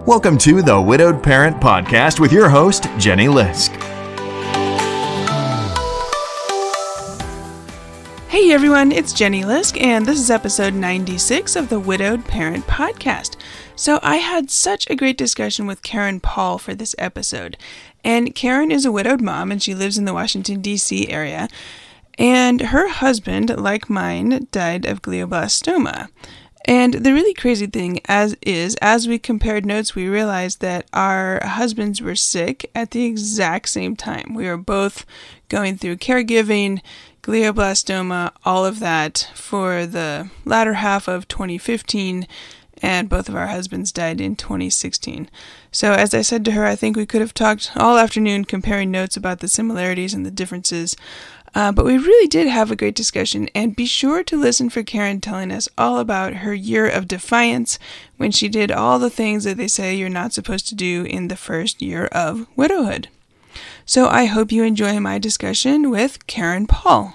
Welcome to the Widowed Parent Podcast with your host, Jenny Lisk. Hey everyone, it's Jenny Lisk, and this is episode 96 of the Widowed Parent Podcast. So I had such a great discussion with Karen Paul for this episode. And Karen is a widowed mom, and she lives in the Washington, D.C. area. And her husband, like mine, died of glioblastoma. And the really crazy thing as we compared notes, we realized that our husbands were sick at the exact same time. We were both going through caregiving, glioblastoma, all of that for the latter half of 2015, and both of our husbands died in 2016. So as I said to her, I think we could have talked all afternoon comparing notes about the similarities and the differences. But we really did have a great discussion, and be sure to listen for Karen telling us all about her year of defiance when she did all the things that they say you're not supposed to do in the first year of widowhood. So I hope you enjoy my discussion with Karen Paul.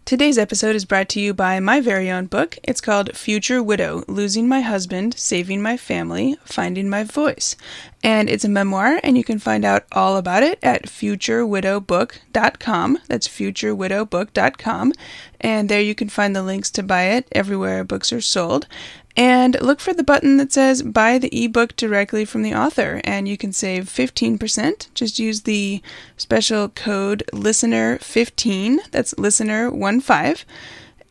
Today's episode is brought to you by my very own book. It's called Future Widow: Losing My Husband, Saving My Family, Finding My Voice. And it's a memoir, and you can find out all about it at futurewidowbook.com. That's futurewidowbook.com. And there you can find the links to buy it everywhere books are sold. And look for the button that says buy the ebook directly from the author, and you can save 15%. Just use the special code LISTENER15, that's LISTENER15,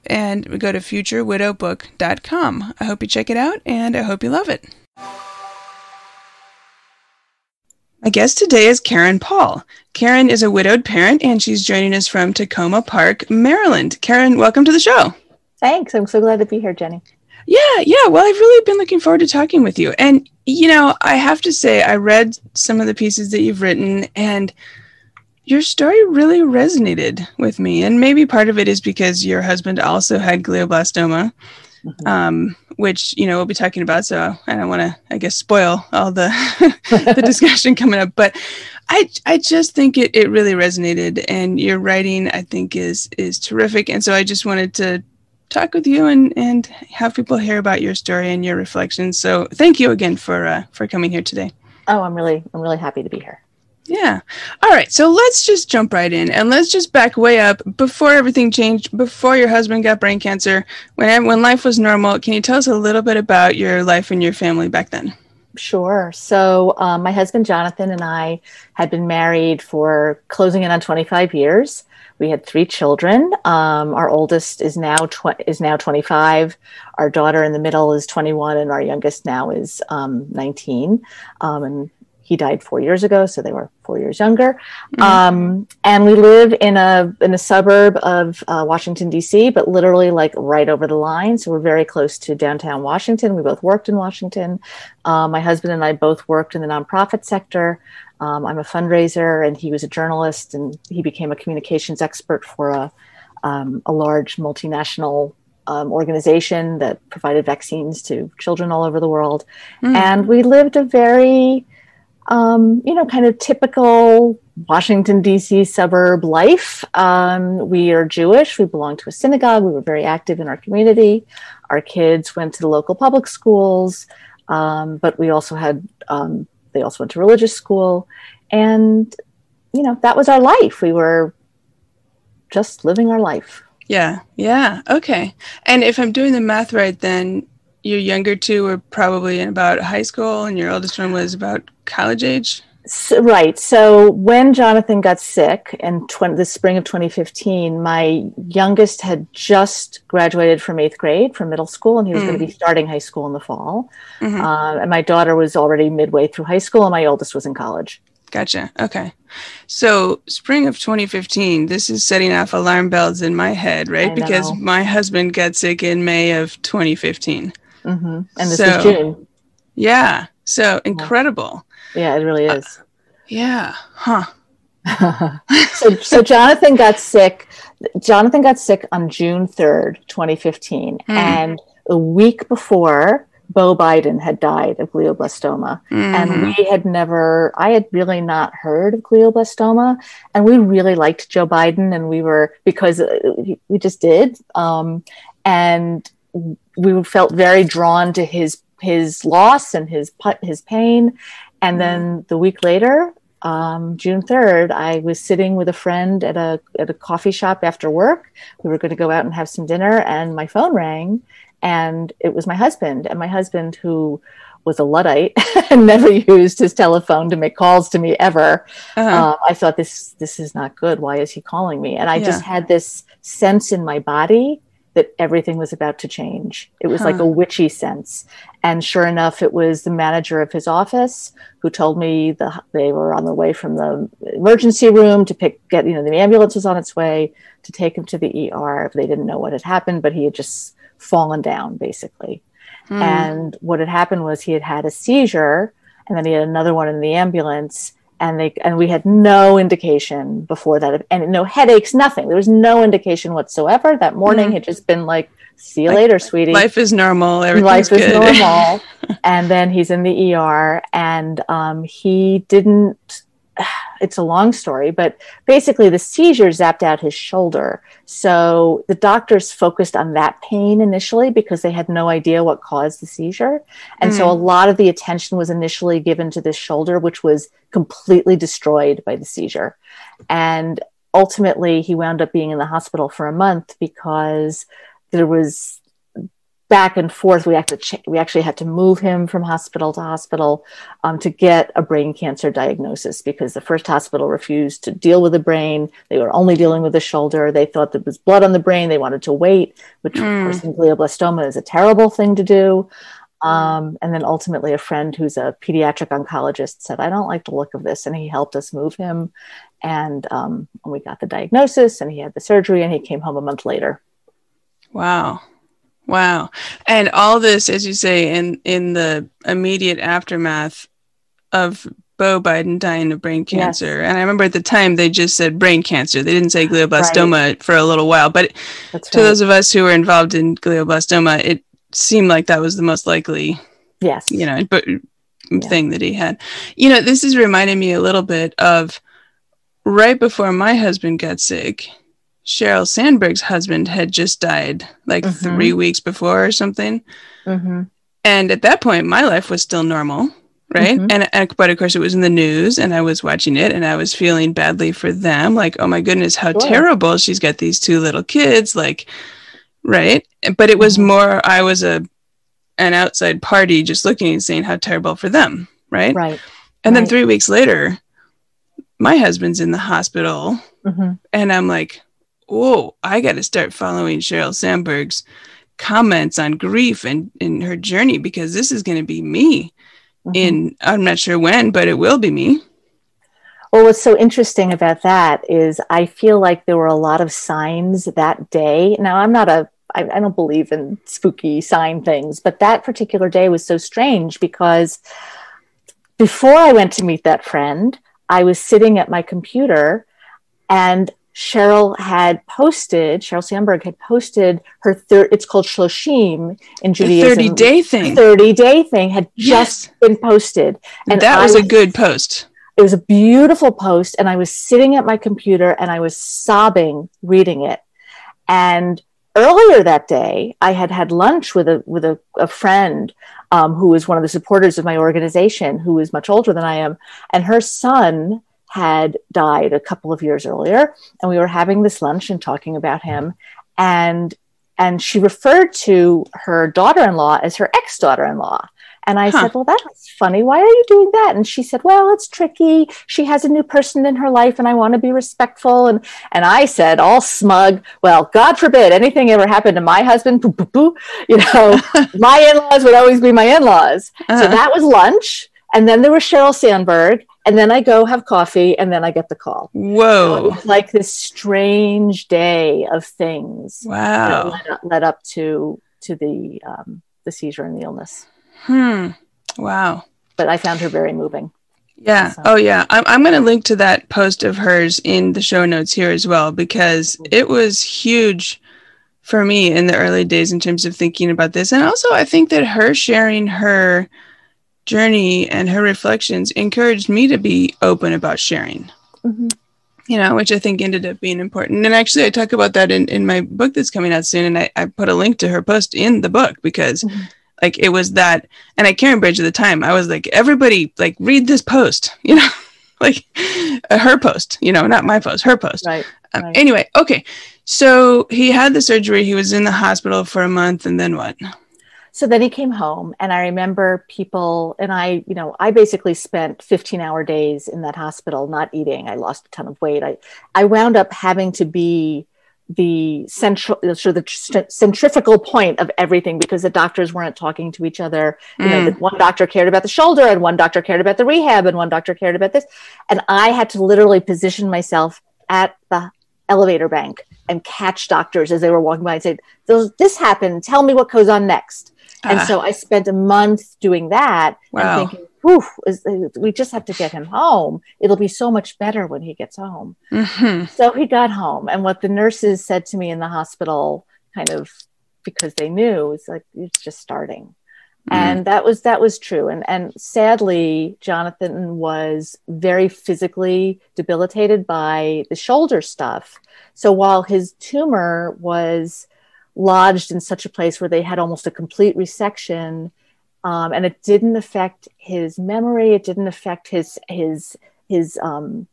and we go to futurewidowbook.com. I hope you check it out, and I hope you love it. My guest today is Karen Paul. Karen is a widowed parent, and she's joining us from Tacoma Park, Maryland. Karen, welcome to the show. Thanks. I'm so glad to be here, Jenny. Yeah. Well, I've really been looking forward to talking with you. And, I have to say, I read some of the pieces that you've written, and your story really resonated with me. And maybe part of it is because your husband also had glioblastoma, which, we'll be talking about. So I don't want to, spoil all the the discussion coming up. But I just think it really resonated. And your writing, I think, is terrific. And so I just wanted to talk with you and have people hear about your story and your reflections. So thank you again for coming here today. Oh, I'm really happy to be here. Yeah. All right. So let's just jump right in, and let's just back way up before everything changed, before your husband got brain cancer, when life was normal. Can you tell us a little bit about your life and your family back then? Sure. So my husband, Jonathan, and I had been married for closing in on 25 years. We had 3 children. Our oldest is now 25. Our daughter in the middle is 21, and our youngest now is 19. And he died 4 years ago, so they were 4 years younger. And we live in a suburb of Washington, D.C., but literally like right over the line. So we're very close to downtown Washington. We both worked in Washington. My husband and I both worked in the nonprofit sector. I'm a fundraiser, and he was a journalist, and he became a communications expert for a large multinational organization that provided vaccines to children all over the world. And we lived a very, kind of typical Washington, D.C. suburb life. We are Jewish. We belong to a synagogue. We were very active in our community. Our kids went to the local public schools, but we also had they also went to religious school, and, that was our life. We were just living our life. Yeah. Okay. And if I'm doing the math right, then your younger 2 were probably in about high school, and your oldest one was about college age? Right. So when Jonathan got sick in the spring of 2015, my youngest had just graduated from 8th grade from middle school, and he was going to be starting high school in the fall. And my daughter was already midway through high school, and my oldest was in college. Gotcha. Okay. So spring of 2015, this is setting off alarm bells in my head, right? Because my husband got sick in May of 2015. And this is June. Yeah. So incredible. Yeah, it really is. Yeah. Huh. So Jonathan got sick. Jonathan got sick on June 3rd, 2015. And a week before, Beau Biden had died of glioblastoma. And I had really not heard of glioblastoma. And we really liked Joe Biden, and because we just did. And we felt very drawn to his his loss and his pain. And then the week later, June 3rd, I was sitting with a friend at a coffee shop after work. We were going to go out and have some dinner, and my phone rang, and it was my husband. And my husband, who was a Luddite and never used his telephone to make calls to me ever. I thought, this is not good. Why is he calling me? And I just had this sense in my body that everything was about to change. It was like a witchy sense. And sure enough, it was the manager of his office who told me they were on the way from the emergency room to the ambulance was on its way to take him to the ER. They didn't know what had happened, but he had just fallen down, basically. And what had happened was he had had a seizure, and then he had another one in the ambulance. And we had no indication before that, and no headaches, nothing. There was no indication whatsoever. That morning had just been like, see you later, sweetie. Life is normal. Everything's good. Life is normal. And then he's in the ER, and he didn't. It's a long story, but basically the seizure zapped out his shoulder. So the doctors focused on that pain initially because they had no idea what caused the seizure. And so a lot of the attention was initially given to this shoulder, which was completely destroyed by the seizure. And ultimately he wound up being in the hospital for a month because there was back and forth. We actually had to move him from hospital to hospital to get a brain cancer diagnosis, because the first hospital refused to deal with the brain. They were only dealing with the shoulder. They thought there was blood on the brain. They wanted to wait, which of course in glioblastoma is a terrible thing to do. And then ultimately a friend who's a pediatric oncologist said, I don't like the look of this. And he helped us move him. And we got the diagnosis, and he had the surgery, and he came home a month later. Wow. And all this, as you say, in the immediate aftermath of Beau Biden dying of brain cancer. Yes. And I remember at the time they just said brain cancer. They didn't say glioblastoma for a little while. But those of us who were involved in glioblastoma, it seemed like that was the most likely thing that he had. This is reminding me a little bit of right before my husband got sick. Sheryl Sandberg's husband had just died 3 weeks before or something. And at that point, my life was still normal, right? But of course it was in the news, and I was watching it, and I was feeling badly for them. Like, oh my goodness, how terrible. She's got these two little kids, right? But it was more, I was an outside party just looking and saying how terrible for them, right? Right. And then 3 weeks later, my husband's in the hospital, and I'm like, whoa, I got to start following Sheryl Sandberg's comments on grief and in her journey, because this is going to be me I'm not sure when, but it will be me. Well, what's so interesting about that is I feel like there were a lot of signs that day. Now, I don't believe in spooky sign things, but that particular day was so strange because before I went to meet that friend, I was sitting at my computer, and Sheryl Sandberg had posted her it's called Shloshim in Judaism. The 30-day thing. The 30-day thing had just been posted. And that was a good post. It was a beautiful post. And I was sitting at my computer and I was sobbing reading it. And earlier that day, I had lunch with a friend who was one of the supporters of my organization, who is much older than I am. And her son had died a couple of years earlier, and we were having this lunch and talking about him, and she referred to her daughter-in-law as her ex-daughter-in-law. And I said, well, that's funny. Why are you doing that? And she said, well, it's tricky. She has a new person in her life, and I want to be respectful. And I said, all smug, well, God forbid anything ever happened to my husband. Poo, poo, poo. My in-laws would always be my in-laws. So that was lunch. And then there was Sheryl Sandberg. And then I go have coffee, and then I get the call. Whoa. So it was like this strange day of things. Wow. That led up to the seizure and the illness. Wow. But I found her very moving. Yeah. So. Oh, yeah. I'm going to link to that post of hers in the show notes here as well, because it was huge for me in the early days in terms of thinking about this. And also, I think that her sharing her journey and her reflections encouraged me to be open about sharing, which I think ended up being important. And actually, I talk about that in my book that's coming out soon. And I put a link to her post in the book because Like it was that, and at Cambridge at the time, I was like, everybody like read this post, like her post, not my post, her post. Right. Anyway, okay. So he had the surgery. He was in the hospital for a month, and then what? So then he came home, and I remember people, and I basically spent 15-hour days in that hospital, not eating. I lost a ton of weight. I wound up having to be the centrifugal point of everything, because the doctors weren't talking to each other. One doctor cared about the shoulder, and one doctor cared about the rehab, and one doctor cared about this. And I had to literally position myself at the elevator bank and catch doctors as they were walking by and say, this happened, tell me what goes on next. And so I spent a month doing that. Wow. And thinking, we just have to get him home. It'll be so much better when he gets home. Mm-hmm. So he got home. And what the nurses said to me in the hospital, kind of because they knew, is like, it's just starting. And that was true. And sadly, Jonathan was very physically debilitated by the shoulder stuff. So while his tumor was lodged in such a place where they had almost a complete resection, and it didn't affect his memory, it didn't affect his any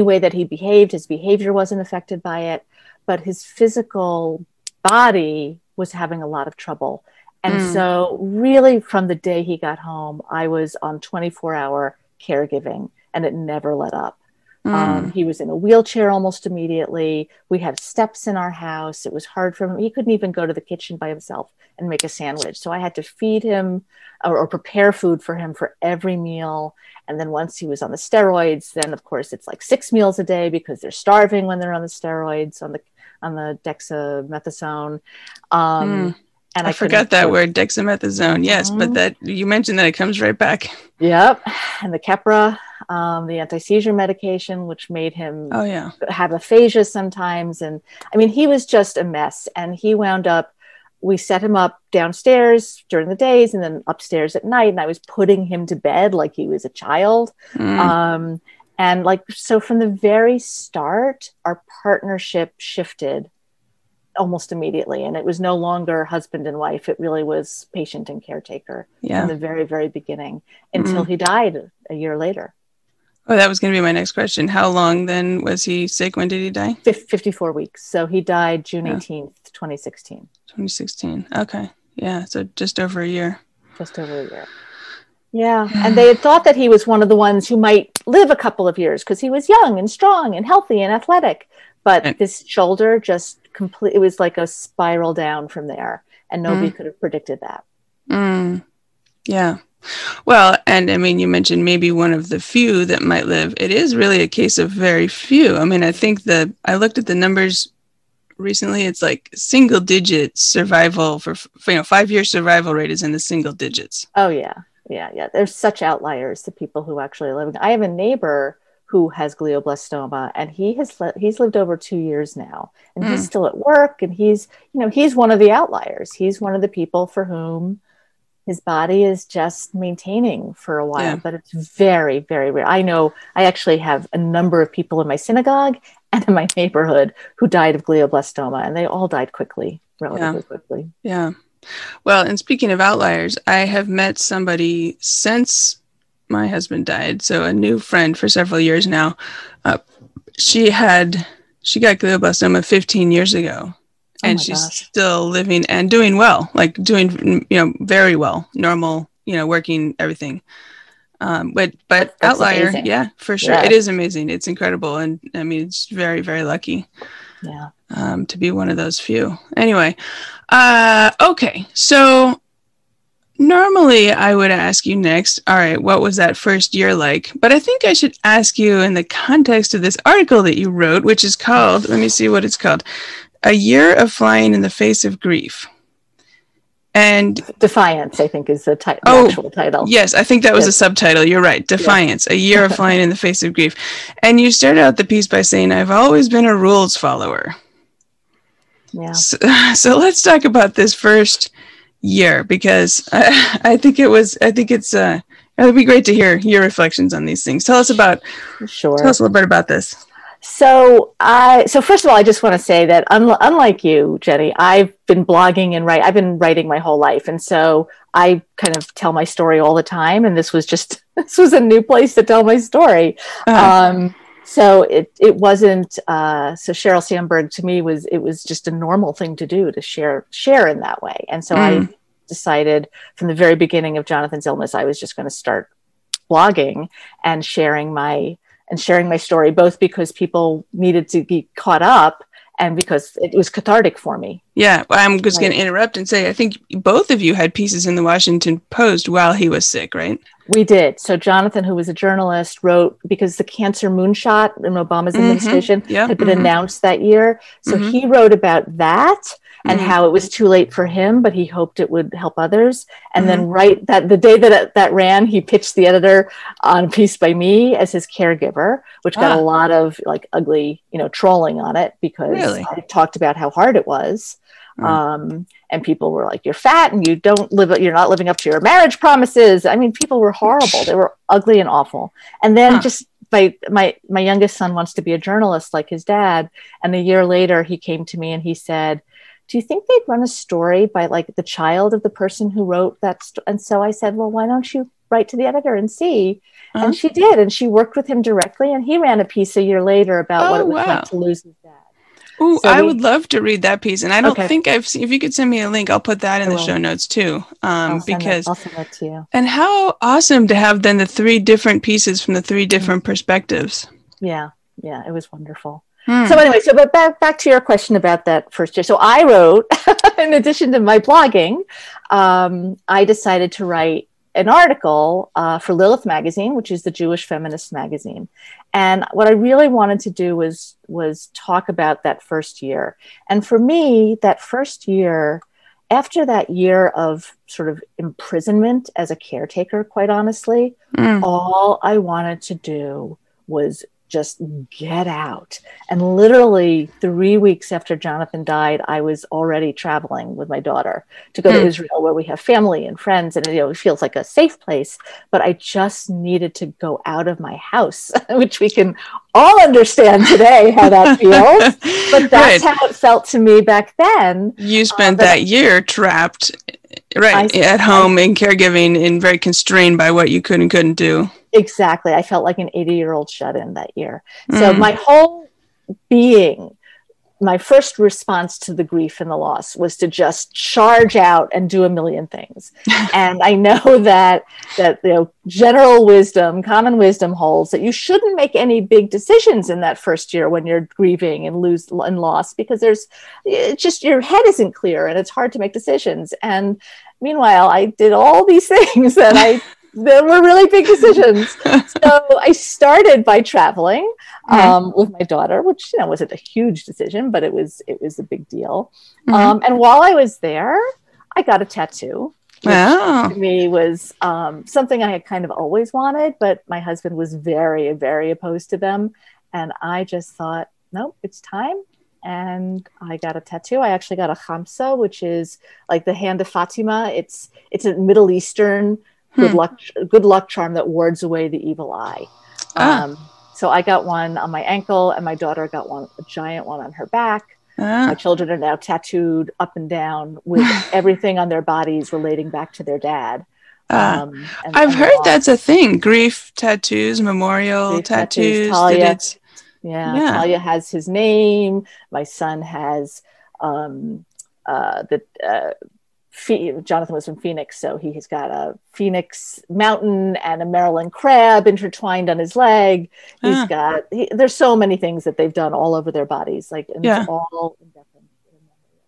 way that he behaved. His behavior wasn't affected by it, but his physical body was having a lot of trouble. And so really from the day he got home, I was on 24-hour caregiving, and it never let up. He was in a wheelchair almost immediately. We had steps in our house. It was hard for him. He couldn't even go to the kitchen by himself and make a sandwich. So I had to feed him or prepare food for him for every meal. And then once he was on the steroids, then of course it's like 6 meals a day, because they're starving when they're on the steroids, on the dexamethasone. And I forgot that word, dexamethasone. Yes, but that you mentioned that it comes right back. Yep. And the Keppra, the anti-seizure medication, which made him have aphasia sometimes. And I mean, he was just a mess. And he wound up, we set him up downstairs during the days and then upstairs at night. And I was putting him to bed like he was a child. And so from the very start, our partnership shifted almost immediately, and it was no longer husband and wife. It really was patient and caretaker from the very, very beginning, until he died a year later. Oh, that was going to be my next question. How long then was he sick? When did he die? 54 weeks. So he died June 18th, 2016. 2016. Okay. Yeah. So just over a year. Just over a year. Yeah. And they had thought that he was one of the ones who might live a couple of years because he was young and strong and healthy and athletic. But this shoulder just it was like a spiral down from there. And nobody could have predicted that. Yeah. Well, and I mean, you mentioned maybe one of the few that might live. It is really a case of very few. I mean, I think I looked at the numbers recently. It's like single digit survival for 5-year survival rate is in the single digits. Oh, yeah. Yeah. There's such outliers to people who actually live. I have a neighbor who has glioblastoma, and he's lived over 2 years now, and he's still at work, and he's one of the outliers. He's one of the people for whom his body is just maintaining for a while, but it's very, very rare. I know I actually have a number of people in my synagogue and in my neighborhood who died of glioblastoma, and they all died relatively quickly. Yeah. Well, and speaking of outliers, I have met somebody since my husband died, so a new friend for several years now. She got glioblastoma 15 years ago, and she's still living and doing well, like doing very well, normal, working, everything. But that's outlier, amazing. Yeah, for sure, it is amazing. It's incredible, and I mean, it's very, very lucky. Yeah. To be one of those few. Anyway, okay, so. Normally, I would ask you next, all right, what was that first year like? But I think I should ask you in the context of this article that you wrote, which is called, let me see what it's called, A Year of Flying in the Face of Grief. And Defiance, I think, is the actual title. Yes, I think that was a subtitle. You're right. Defiance, A Year of Flying in the Face of Grief. And you started out the piece by saying, I've always been a rules follower. Yeah. So let's talk about this first year, because I think it would be great to hear your reflections on these things. Tell us a little bit about this. So first of all, I just want to say that unlike you, Jenny, I've been blogging and I've been writing my whole life. And so I kind of tell my story all the time. And this was a new place to tell my story. So it wasn't, so Sheryl Sandberg to me it was just a normal thing to do, to share in that way. And so I decided from the very beginning of Jonathan's illness, I was just going to start blogging and sharing my story, both because people needed to be caught up and because it was cathartic for me. Yeah, I'm just going to interrupt and say, I think both of you had pieces in the Washington Post while he was sick, right? We did. So Jonathan, who was a journalist, wrote, because the cancer moonshot in Obama's administration had been announced that year. So he wrote about that and how it was too late for him, but he hoped it would help others. And then the day that ran, he pitched the editor on a piece by me as his caregiver, which got a lot of like ugly, trolling on it because I talked about how hard it was. And people were like, you're fat and you're not living up to your marriage promises. I mean, people were horrible. They were ugly and awful. And then my youngest son wants to be a journalist like his dad. And a year later, he came to me and he said, do you think they'd run a story by like the child of the person who wrote that? And so I said, well, why don't you write to the editor and see? And she did. And she worked with him directly. And he ran a piece a year later about what it was like to lose his dad. Ooh, so I would love to read that piece. And I don't think I've seen, if you could send me a link, I'll put that in the show notes too. I'll send that to you. And how awesome to have then the 3 different pieces from the 3 different perspectives. Yeah. Yeah. It was wonderful. So anyway, but back to your question about that first year. So I wrote, in addition to my blogging, I decided to write an article for Lilith magazine, which is the Jewish feminist magazine. And what I really wanted to do was talk about that first year. And for me, that first year, after that year of sort of imprisonment as a caretaker, quite honestly, all I wanted to do was just get out. And literally 3 weeks after Jonathan died, I was already traveling with my daughter to go to Israel, where we have family and friends, and it feels like a safe place. But I just needed to go out of my house, which we can all understand today how that feels. But that's how it felt to me back then. You spent that year trapped, at home in caregiving and very constrained by what you could and couldn't do. Exactly. I felt like an 80-year-old shut in that year. So my whole being, my first response to the grief and the loss was to just charge out and do a million things. And I know that general wisdom, common wisdom holds that you shouldn't make any big decisions in that first year when you're grieving and loss, because it's just your head isn't clear and it's hard to make decisions. And meanwhile, I did all these things that were really big decisions. So I started by traveling with my daughter, which wasn't a huge decision, but it was a big deal. And while I was there, I got a tattoo, which to me was something I had kind of always wanted, but my husband was very, very opposed to them. And I just thought, nope, it's time. And I got a tattoo. I actually got a khamsa, which is like the hand of Fatima. It's a Middle Eastern good luck charm that wards away the evil eye. So I got one on my ankle, and my daughter got a giant one on her back. My children are now tattooed up and down with everything on their bodies relating back to their dad. I've heard that's a thing. Grief tattoos, memorial tattoos. Talia has his name. My son has Jonathan was from Phoenix, so he has got a Phoenix mountain and a Maryland crab intertwined on his leg. He's got, there's so many things that they've done all over their bodies, it's all in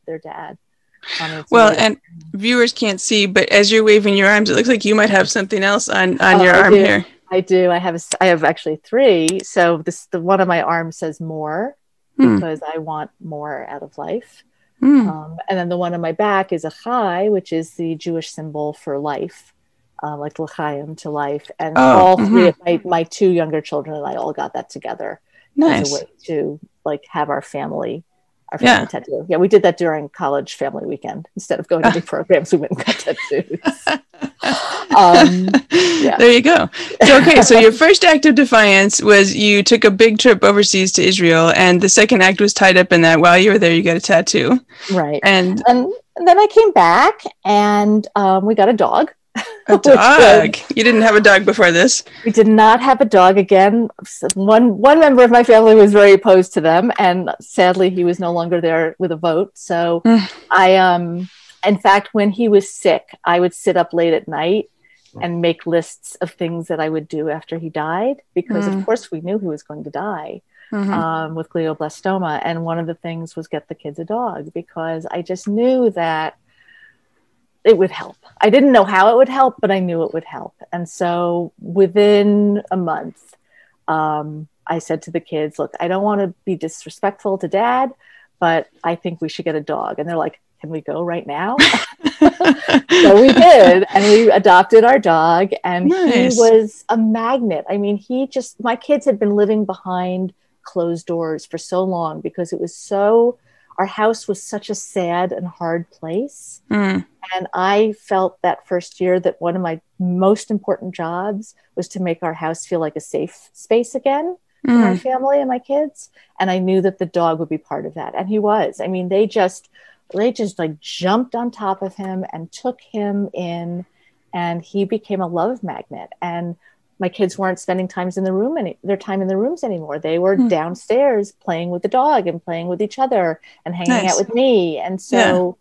their dad. And viewers can't see, but as you're waving your arms, it looks like you might have something else on your arm here. I do. I have actually 3. So the one on my arm says more, because I want more out of life. And then the one on my back is a chai, which is the Jewish symbol for life, like l'chaim, to life. And all 3 of my 2 younger children and I all got that together as a way to have our family tattoo. Yeah, we did that during college family weekend. Instead of going to the programs, we went and got tattoos. Yeah. There you go. So, okay, so your first act of defiance was you took a big trip overseas to Israel, and the second act was tied up in that while you were there, you got a tattoo. Right. And then I came back and we got a dog. A dog? You didn't have a dog before this? We did not have a dog. Again, one member of my family was very opposed to them, and sadly, he was no longer there with a vote. So in fact, when he was sick, I would sit up late at night and make lists of things that I would do after he died, because of course we knew he was going to die with glioblastoma. And one of the things was get the kids a dog, because I just knew that it would help. I didn't know how it would help, but I knew it would help. And so within a month, I said to the kids, look, I don't want to be disrespectful to Dad, but I think we should get a dog. And they're like, can we go right now? So we did. And we adopted our dog, and Nice. He was a magnet. I mean, my kids had been living behind closed doors for so long, because our house was such a sad and hard place. And I felt that first year that one of my most important jobs was to make our house feel like a safe space again for my family and my kids. And I knew that the dog would be part of that. And he was. I mean, they just like jumped on top of him and took him in, and he became a love magnet. And my kids weren't spending their time in the rooms anymore. They were downstairs playing with the dog and playing with each other and hanging out with me. And so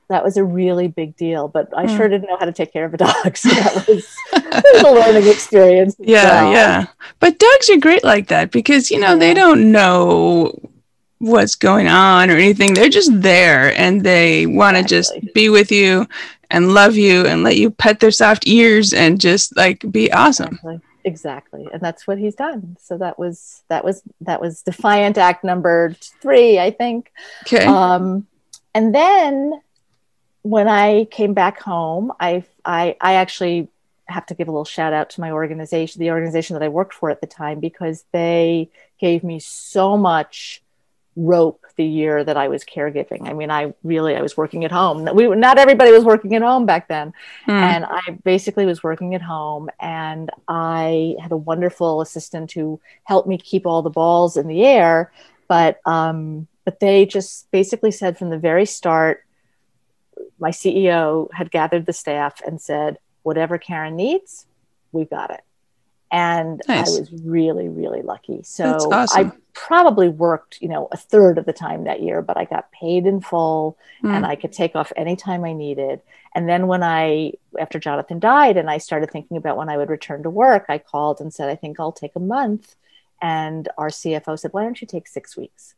that was a really big deal, but I sure didn't know how to take care of a dog. So that was a learning experience. Yeah. But dogs are great like that, because, they don't know what's going on or anything. They're just there, and they want to just be with you and love you and let you pet their soft ears and just like be awesome. Exactly. And that's what he's done. So that was defiant act number 3, I think. Okay. And then when I came back home, I actually have to give a little shout out to my organization, the organization that I worked for at the time, because they gave me so much rope the year that I was caregiving. I mean, I was working at home. Not everybody was working at home back then. And I basically was working at home, and I had a wonderful assistant who helped me keep all the balls in the air. But they just basically said from the very start, my CEO had gathered the staff and said, whatever Karen needs, we've got it. And nice. I was really, really lucky. So that's awesome. I probably worked, a third of the time that year, but I got paid in full and I could take off anytime I needed. And then after Jonathan died and I started thinking about when I would return to work, I called and said, I think I'll take a month. And our CFO said, why don't you take 6 weeks?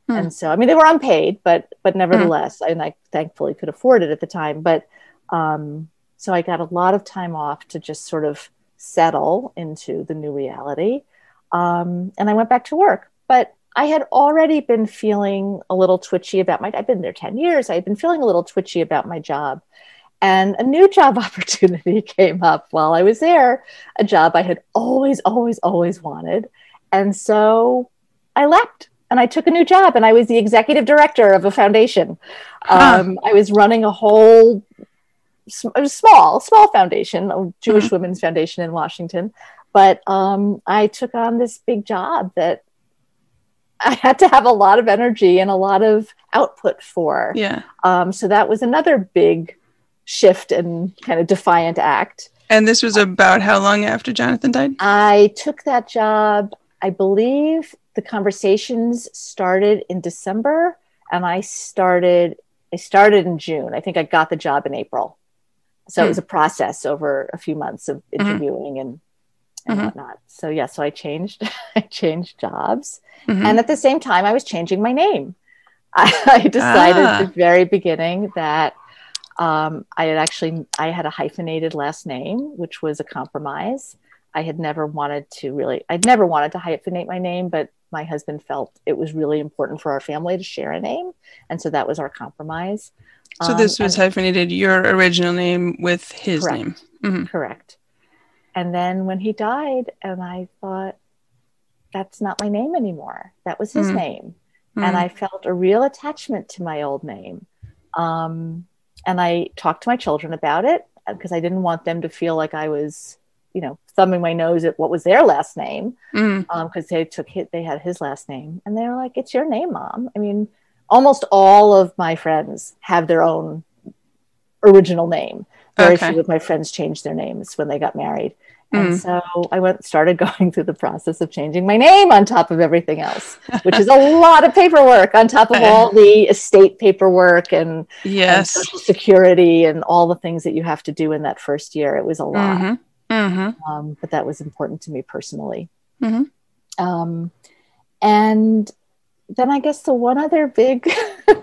And so, I mean, they were unpaid, but nevertheless, and I thankfully could afford it at the time. But so I got a lot of time off to just sort of settle into the new reality. And I went back to work, but I had already been feeling a little twitchy about I've been there 10 years. I'd been feeling a little twitchy about my job, and a new job opportunity came up while I was there, a job I had always, always, always wanted. And so I left and I took a new job, and I was the executive director of a foundation. I was running a whole small foundation, a Jewish women's foundation in Washington. But I took on this big job that I had to have a lot of energy and a lot of output for. Yeah. So that was another big shift and kind of defiant act. And this was about how long after Jonathan died? I took that job, I believe the conversations started in December, and I started in June. I think I got the job in April. So it was a process over a few months of interviewing and whatnot. So so I changed jobs. And at the same time, I was changing my name. I decided at the very beginning that I had a hyphenated last name, which was a compromise. I'd never wanted to hyphenate my name, but my husband felt it was really important for our family to share a name. And so that was our compromise. So this was hyphenated, your original name with his name. Correct. And then when he died, and I thought, that's not my name anymore. That was his name. And I felt a real attachment to my old name. And I talked to my children about it. because I didn't want them to feel like I was, thumbing my nose at what was their last name. Because they had his last name, and they were like, "It's your name, Mom." I mean, almost all of my friends have their own original name. Very few of my friends changed their names when they got married. And so I started going through the process of changing my name on top of everything else, which is a lot of paperwork on top of all the estate paperwork and Social Security and all the things that you have to do in that first year. It was a lot. But that was important to me personally. And then I guess the one other big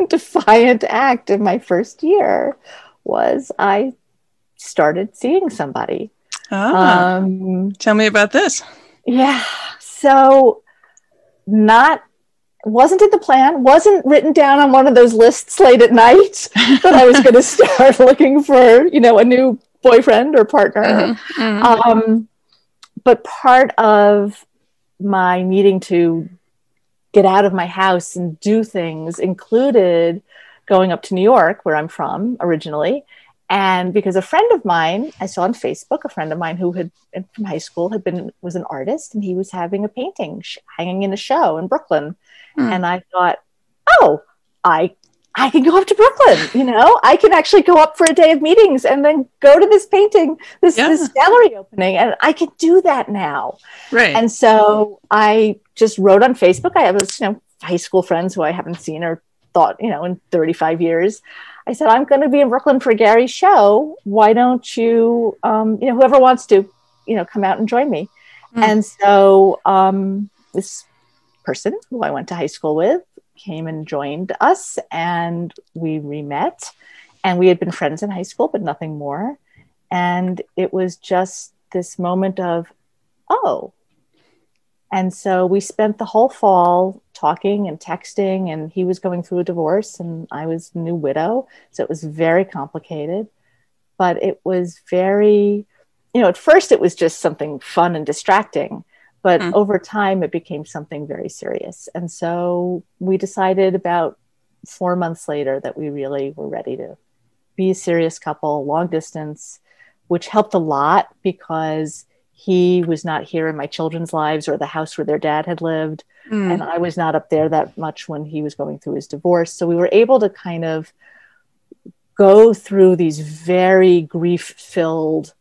defiant act in my first year was I started seeing somebody. Tell me about this. Yeah. So wasn't in the plan, wasn't written down on one of those lists late at night that I was going to start looking for, a new boyfriend or partner. But part of my needing to get out of my house and do things included going up to New York, where I'm from originally. And because a friend of mine, I saw on Facebook, a friend of mine who from high school was an artist, and he was having a painting hanging in a show in Brooklyn. And I thought, oh, I can go up to Brooklyn, I can actually go up for a day of meetings and then go to this painting, this gallery opening, and I can do that now. Right. And so I just wrote on Facebook. I have high school friends who I haven't seen or thought, in 35 years. I said, I'm going to be in Brooklyn for Gary's show. Why don't you, whoever wants to, come out and join me. And so this person who I went to high school with came and joined us, and we re-met, and we had been friends in high school, but nothing more. And it was just this moment of, oh. And so we spent the whole fall talking and texting, and he was going through a divorce and I was a new widow. So it was very complicated, but it was very, at first it was just something fun and distracting, but over time it became something very serious. And so we decided about 4 months later that we really were ready to be a serious couple, long distance, which helped a lot because he was not here in my children's lives or the house where their dad had lived. And I was not up there that much when he was going through his divorce. So we were able to kind of go through these very grief-filled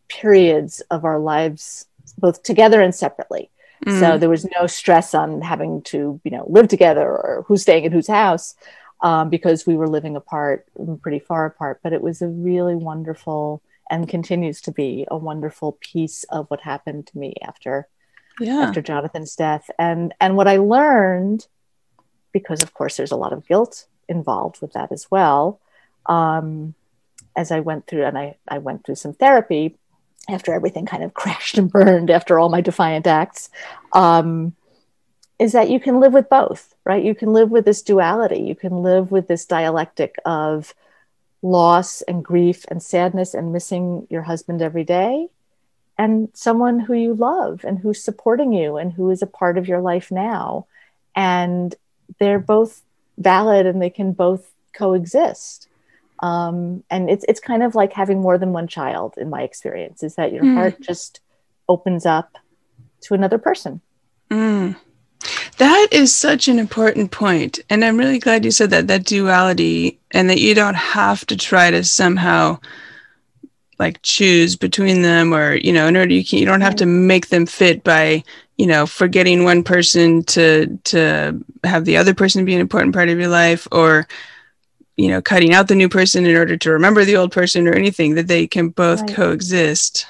periods of our lives, both together and separately. So there was no stress on having to, live together or who's staying in whose house, because we were living apart, pretty far apart. But it was a really wonderful, and continues to be a wonderful piece of what happened to me after Jonathan's death. And what I learned, because of course there's a lot of guilt involved with that as well, as I went through, and I went through some therapy after everything kind of crashed and burned after all my defiant acts, is that you can live with both, right? You can live with this duality. You can live with this dialectic of loss and grief and sadness and missing your husband every day, and someone who you love and who's supporting you and who is a part of your life now. And they're both valid and they can both coexist. And it's kind of like having more than one child, in my experience, is that your heart just opens up to another person. That is such an important point. And I'm really glad you said that duality, and that you don't have to try to somehow like choose between them, or, in order, you don't have to make them fit by, forgetting one person to have the other person be an important part of your life, or, cutting out the new person in order to remember the old person, or anything, that they can both coexist.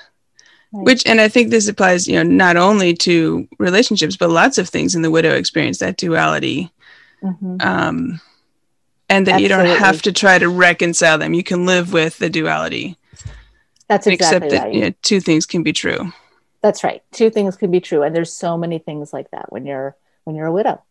Which, and I think this applies, not only to relationships, but lots of things in the widow experience, that duality. And that you don't have to try to reconcile them. You can live with the duality. That's exactly right. Except that, two things can be true. That's right. Two things can be true. And there's so many things like that when you're a widow.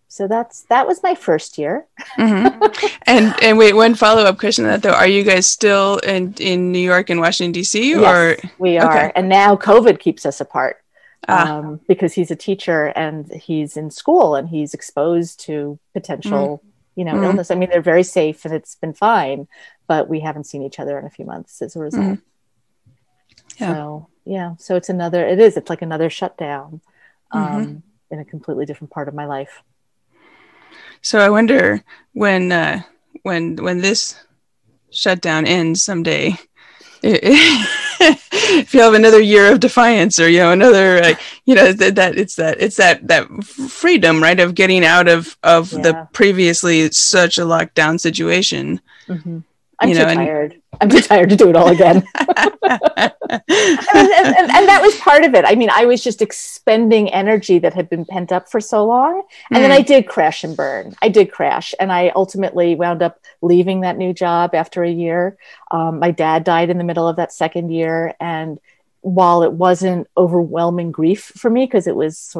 So that was my first year. And wait, one follow-up question to that though. Are you guys still in New York and Washington, D.C.? Yes, or we are. Okay. And now COVID keeps us apart because he's a teacher and he's in school and he's exposed to potential, illness. I mean, they're very safe and it's been fine, but we haven't seen each other in a few months as a result. Yeah. So, so it's like another shutdown in a completely different part of my life. So I wonder when this shutdown ends someday, if you have another year of defiance, or another that freedom, right, of getting out of the previously such a lockdown situation. I'm too tired. I'm too tired to do it all again. and that was part of it. I mean, I was just expending energy that had been pent up for so long. And then I did crash and burn. I did crash. And I ultimately wound up leaving that new job after a year. My dad died in the middle of that second year. And while it wasn't overwhelming grief for me, because it was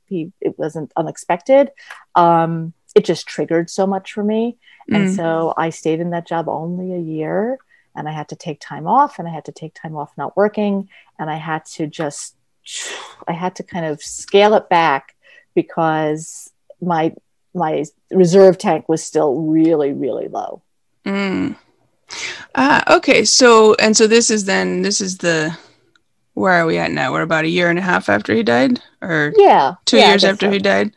it wasn't unexpected, it just triggered so much for me. And so I stayed in that job only a year, and I had to take time off, and I had to take time off not working. And I had to kind of scale it back because my reserve tank was still really, really low. Okay. So this is where are we at now? We're about a year and a half after he died, or 2 years after he died.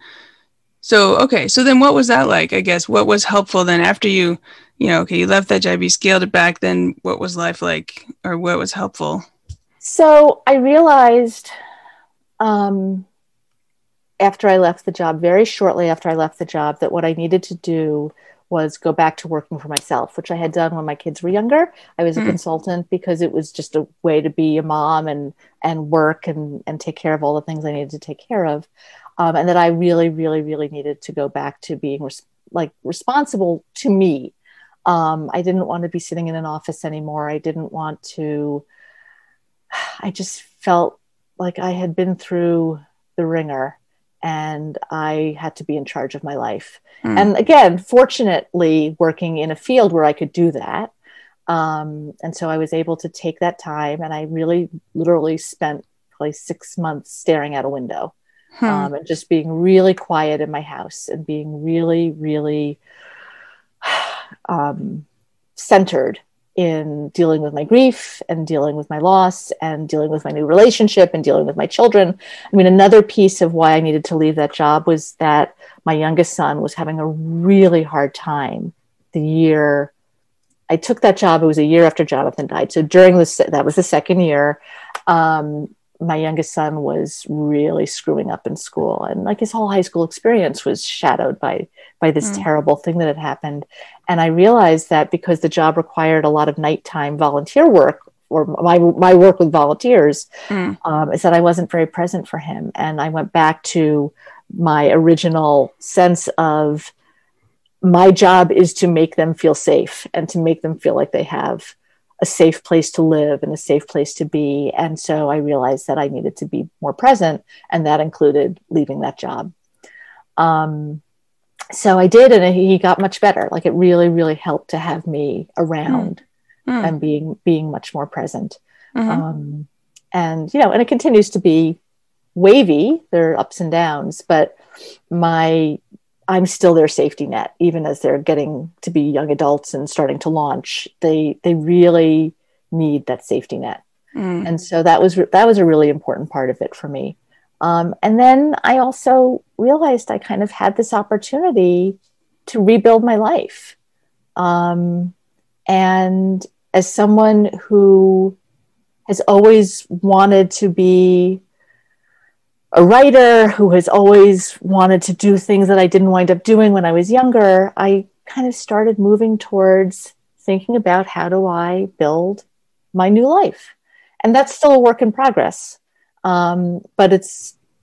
So, okay. So then what was that like? I guess what was helpful then after you left that job, you scaled it back. Then what was life like, or what was helpful? So I realized after I left the job, very shortly after I left the job, that what I needed to do was go back to working for myself, which I had done when my kids were younger. I was a consultant because it was just a way to be a mom and work and take care of all the things I needed to take care of. And that I really, really, really needed to go back to being responsible to me. I didn't want to be sitting in an office anymore. I just felt like I had been through the ringer and I had to be in charge of my life. And again, fortunately, working in a field where I could do that. And so I was able to take that time, and I really literally spent probably 6 months staring out a window. And just being really quiet in my house and being really, really centered in dealing with my grief and dealing with my loss and dealing with my new relationship and dealing with my children. I mean, another piece of why I needed to leave that job was that my youngest son was having a really hard time the year I took that job. It was a year after Jonathan died. So that was the second year. My youngest son was really screwing up in school, and like his whole high school experience was shadowed by this terrible thing that had happened. And I realized that because the job required a lot of nighttime volunteer work, or my work with volunteers, is that I wasn't very present for him. And I went back to my original sense of my job is to make them feel safe and to make them feel like they have a safe place to live and a safe place to be. And so I realized that I needed to be more present, and that included leaving that job. So I did, and he got much better. Like, it really, really helped to have me around and being much more present. And, and it continues to be wavy. There are ups and downs, but I'm still their safety net, even as they're getting to be young adults and starting to launch. They really need that safety net. And so that was a really important part of it for me. And then I also realized I kind of had this opportunity to rebuild my life. And as someone who has always wanted to be a writer, who has always wanted to do things that I didn't wind up doing when I was younger, I kind of started moving towards thinking about, how do I build my new life? And that's still a work in progress. But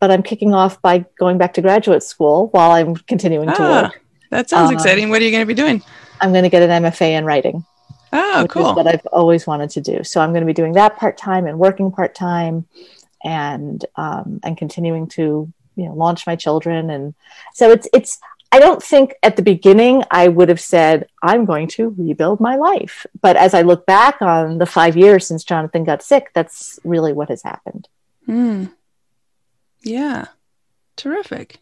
I'm kicking off by going back to graduate school while I'm continuing to work. That sounds exciting. What are you going to be doing? I'm going to get an MFA in writing. Oh, which cool. is what I've always wanted to do. So I'm going to be doing that part-time and working part-time, and continuing to launch my children. And so it's I don't think at the beginning I would have said I'm going to rebuild my life, but as I look back on the 5 years since Jonathan got sick, that's really what has happened. Yeah, terrific.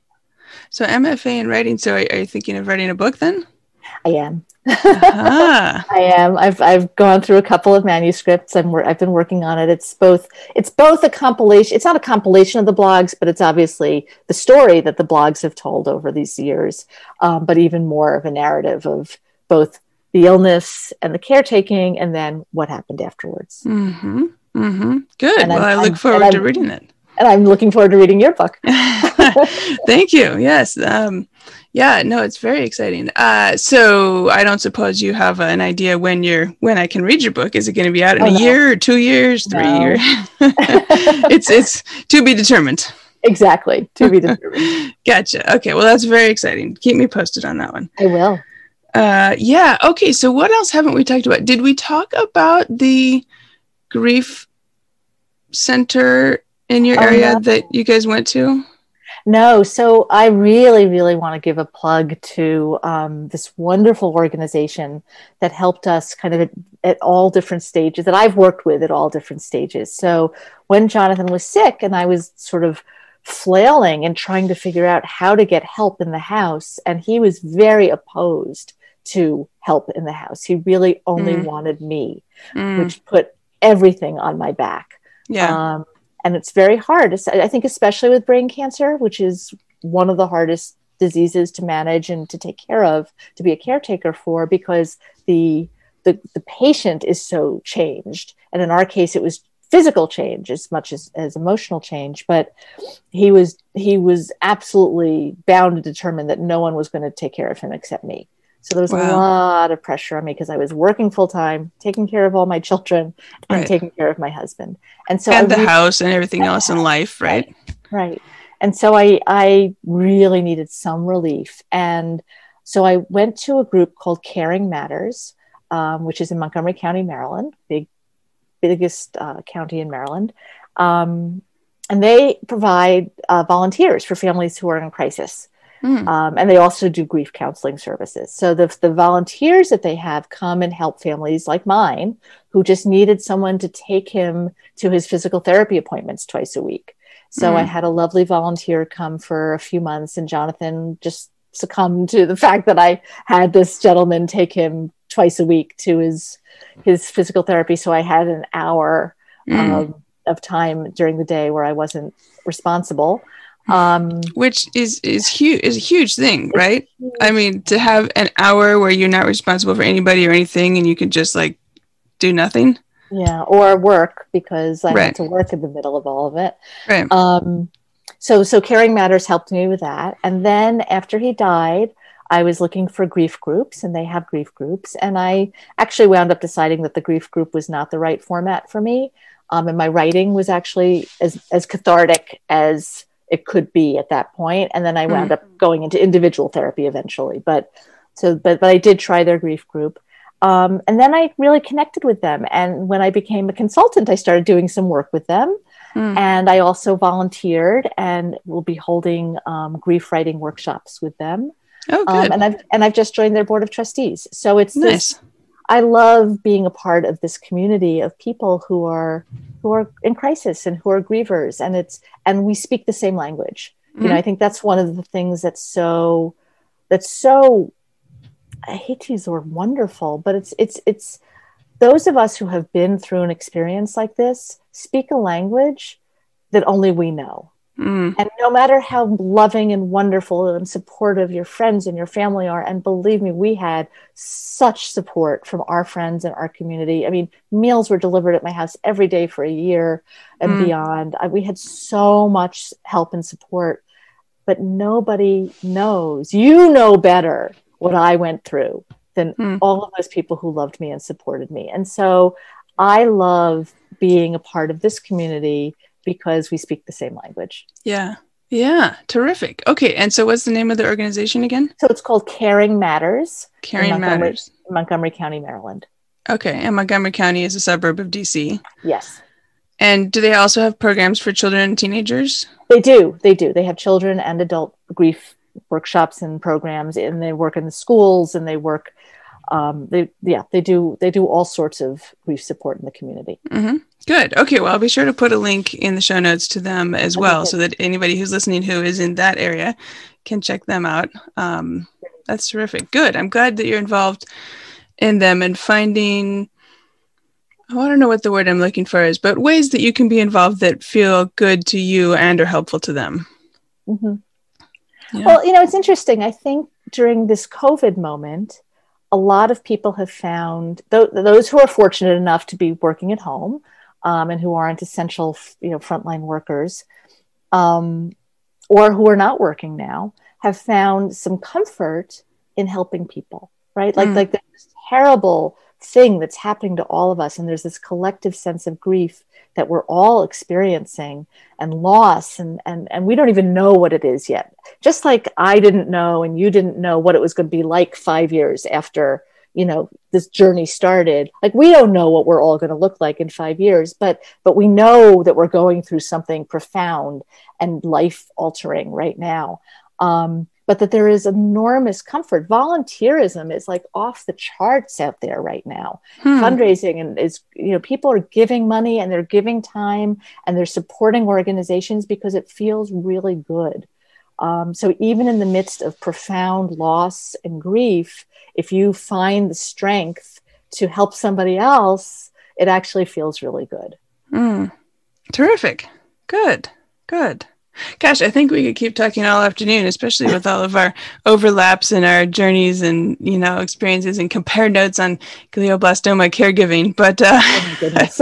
So MFA in writing. So are you thinking of writing a book then? I am. Uh-huh. I am. I've gone through a couple of manuscripts. I've been working on it. It's both a compilation. It's not a compilation of the blogs, but it's obviously the story that the blogs have told over these years. But even more of a narrative of both the illness and the caretaking, and then what happened afterwards. Mm-hmm. Mm-hmm. Good. And well, I look forward to reading it. And I'm looking forward to reading your book. Thank you. Yes. Yeah, no, it's very exciting. So I don't suppose you have an idea when I can read your book. Is it going to be out in a year or 2 years, 3 years? It's to be determined. Exactly. To be determined. Gotcha. Okay. Well, that's very exciting. Keep me posted on that one. I will. Yeah. Okay. So what else haven't we talked about? Did we talk about the grief center in your area that you guys went to? No. So I really, really want to give a plug to this wonderful organization that helped us kind of at all different stages, that I've worked with at all different stages. So when Jonathan was sick and I was sort of flailing and trying to figure out how to get help in the house, and he was very opposed to help in the house. He really only wanted me, which put everything on my back. Yeah. And it's very hard. I think especially with brain cancer, which is one of the hardest diseases to manage and to take care of, to be a caretaker for, because the patient is so changed. And in our case, it was physical change as much as emotional change. But he was absolutely bound and determined that no one was going to take care of him except me. So there was a lot of pressure on me because I was working full time, taking care of all my children and taking care of my husband. And so the house and everything else in life, right? Right. And so I really needed some relief. And so I went to a group called Caring Matters, which is in Montgomery County, Maryland, biggest county in Maryland. And they provide volunteers for families who are in crisis. And they also do grief counseling services. So the volunteers that they have come and help families like mine who just needed someone to take him to his physical therapy appointments twice a week. So I had a lovely volunteer come for a few months, and Jonathan just succumbed to the fact that I had this gentleman take him twice a week to his physical therapy. So I had an hour of time during the day where I wasn't responsible. Which is huge, is a huge thing, right? I mean, to have an hour where you're not responsible for anybody or anything and you can just like do nothing. Yeah. Or work, because I had to work in the middle of all of it. Right. So Caring Matters helped me with that. And then after he died, I was looking for grief groups, and they have grief groups. And I actually wound up deciding that the grief group was not the right format for me. And my writing was actually as cathartic as it could be at that point. And then I wound up going into individual therapy eventually. But I did try their grief group. And then I really connected with them. And when I became a consultant, I started doing some work with them. And I also volunteered and will be holding grief writing workshops with them. Oh, good. And I've just joined their board of trustees. So it's nice. I love being a part of this community of people who are in crisis and who are grievers, and we speak the same language. You know, I think that's one of the things that's so, I hate to use the word wonderful, but it's those of us who have been through an experience like this speak a language that only we know. And no matter how loving and wonderful and supportive your friends and your family are, and believe me, we had such support from our friends and our community. I mean, meals were delivered at my house every day for a year and beyond. We had so much help and support, but nobody knows. You know better what I went through than all of those people who loved me and supported me. And so I love being a part of this community because we speak the same language. Yeah. Yeah. Terrific. Okay. And so what's the name of the organization again? So it's called Caring Matters. Caring Matters. Montgomery County, Maryland. Okay. And Montgomery County is a suburb of DC. Yes. And do they also have programs for children and teenagers? They do. They have children and adult grief workshops and programs, and they work in the schools, and they work, they do all sorts of grief support in the community. Good. Okay. Well, I'll be sure to put a link in the show notes to them as well, so that anybody who's listening who is in that area can check them out. And That's terrific. Good. I'm glad that you're involved in them and finding, I don't know what the word I'm looking for is, but ways that you can be involved that feel good to you and are helpful to them. Mm-hmm. Yeah. Well, it's interesting. I think during this COVID moment, a lot of people have found, those who are fortunate enough to be working at home and who aren't essential, frontline workers, or who are not working now, have found some comfort in helping people, right? Like this terrible thing that's happening to all of us. And there's this collective sense of grief that we're all experiencing and loss. And we don't even know what it is yet. Just like I didn't know, and you didn't know what it was going to be like 5 years after, this journey started. Like, we don't know what we're all going to look like in 5 years, but we know that we're going through something profound and life altering right now. But that there is enormous comfort. Volunteerism is like off the charts out there right now. Fundraising and is, people are giving money and they're giving time and they're supporting organizations because it feels really good. So even in the midst of profound loss and grief, if you find the strength to help somebody else, it actually feels really good. Terrific. Good. Gosh, I think we could keep talking all afternoon, especially with all of our overlaps in our journeys and, experiences and compare notes on glioblastoma caregiving. But, oh my goodness.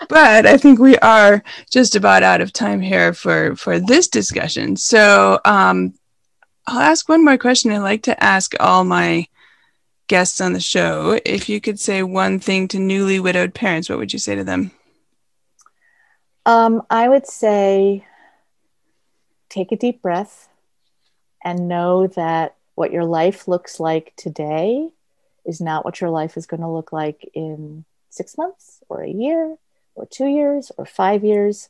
but I think we are just about out of time here for this discussion. So I'll ask one more question. I like to ask all my guests on the show. If you could say one thing to newly widowed parents, what would you say to them? I would say take a deep breath and know that what your life looks like today is not what your life is going to look like in 6 months or a year or 2 years or 5 years.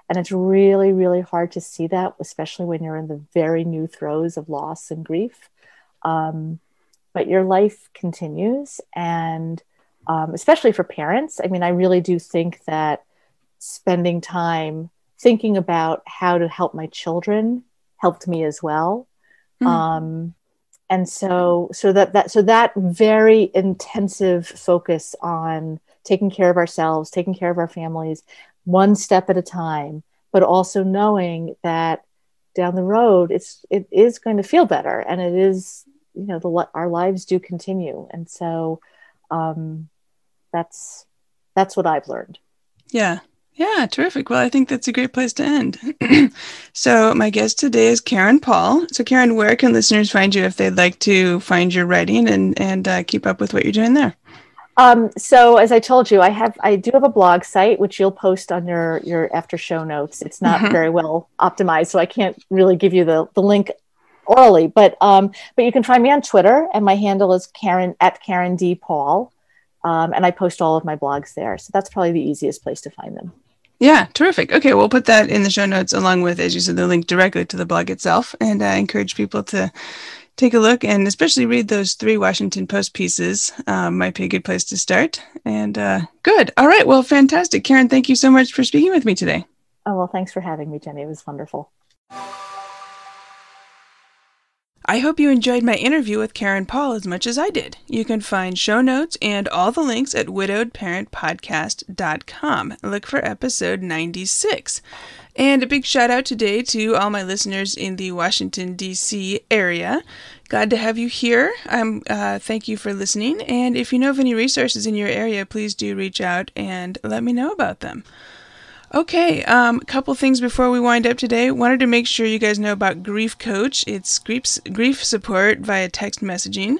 And it's really, really hard to see that, especially when you're in the very new throes of loss and grief. But your life continues. And especially for parents, I really do think that spending time thinking about how to help my children helped me as well. And so that very intensive focus on taking care of ourselves, taking care of our families, one step at a time, but also knowing that down the road, it is going to feel better. And it is, our lives do continue. And so that's what I've learned. Yeah. Yeah, terrific. Well, I think that's a great place to end. So my guest today is Karen Paul. So Karen, where can listeners find you if they'd like to find your writing and keep up with what you're doing there? So as I told you, I do have a blog site, which you'll post on your after show notes. It's not very well optimized, so I can't really give you the link orally, but you can find me on Twitter, and my handle is Karen D. Paul. And I post all of my blogs there. So that's probably the easiest place to find them. Yeah, terrific. Okay, we'll put that in the show notes along with, as you said, the link directly to the blog itself. And I encourage people to take a look and especially read those 3 Washington Post pieces. Might be a good place to start. And good. All right. Well, fantastic. Karen, thank you so much for speaking with me today. Oh, well, thanks for having me, Jenny. It was wonderful. I hope you enjoyed my interview with Karen Paul as much as I did. You can find show notes and all the links at widowedparentpodcast.com. Look for episode 96. And a big shout out today to all my listeners in the Washington, D.C. area. Glad to have you here. Thank you for listening. And if you know of any resources in your area, please do reach out and let me know about them. Okay, a couple things before we wind up today. Wanted to make sure you guys know about Grief Coach. It's grief support via text messaging.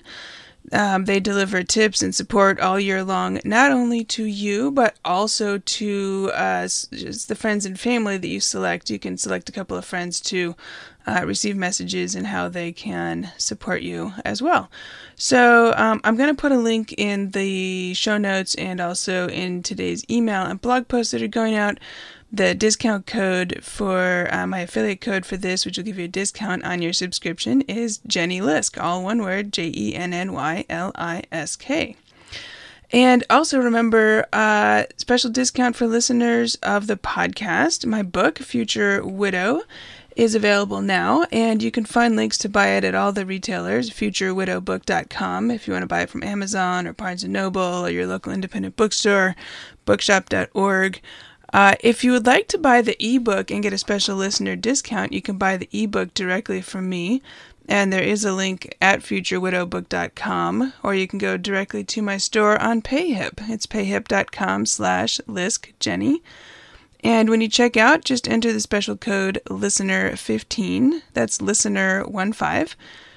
They deliver tips and support all year long, not only to you, but also to just the friends and family that you select. You can select a couple of friends to receive messages and how they can support you as well. So I'm going to put a link in the show notes and also in today's email and blog posts that are going out. The discount code for my affiliate code for this, which will give you a discount on your subscription, is Jenny Lisk, all one word, JENNYLISK. And also remember, special discount for listeners of the podcast, my book, Future Widow, is available now, and you can find links to buy it at all the retailers, futurewidowbook.com if you want to buy it from Amazon or Barnes & Noble or your local independent bookstore, bookshop.org. If you would like to buy the ebook and get a special listener discount, you can buy the ebook directly from me, and there is a link at futurewidowbook.com, or you can go directly to my store on Payhip. It's payhip.com/liskjenny. And when you check out, just enter the special code LISTENER15, that's LISTENER15,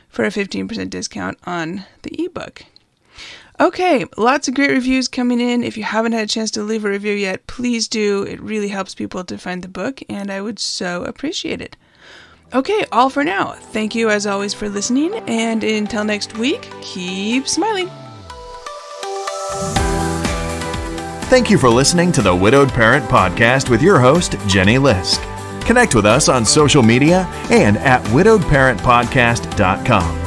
for a 15% discount on the ebook. Okay, lots of great reviews coming in. If you haven't had a chance to leave a review yet, please do. It really helps people to find the book, and I would so appreciate it. Okay, all for now. Thank you, as always, for listening, and until next week, keep smiling. Thank you for listening to the Widowed Parent Podcast with your host, Jenny Lisk. Connect with us on social media and at widowedparentpodcast.com.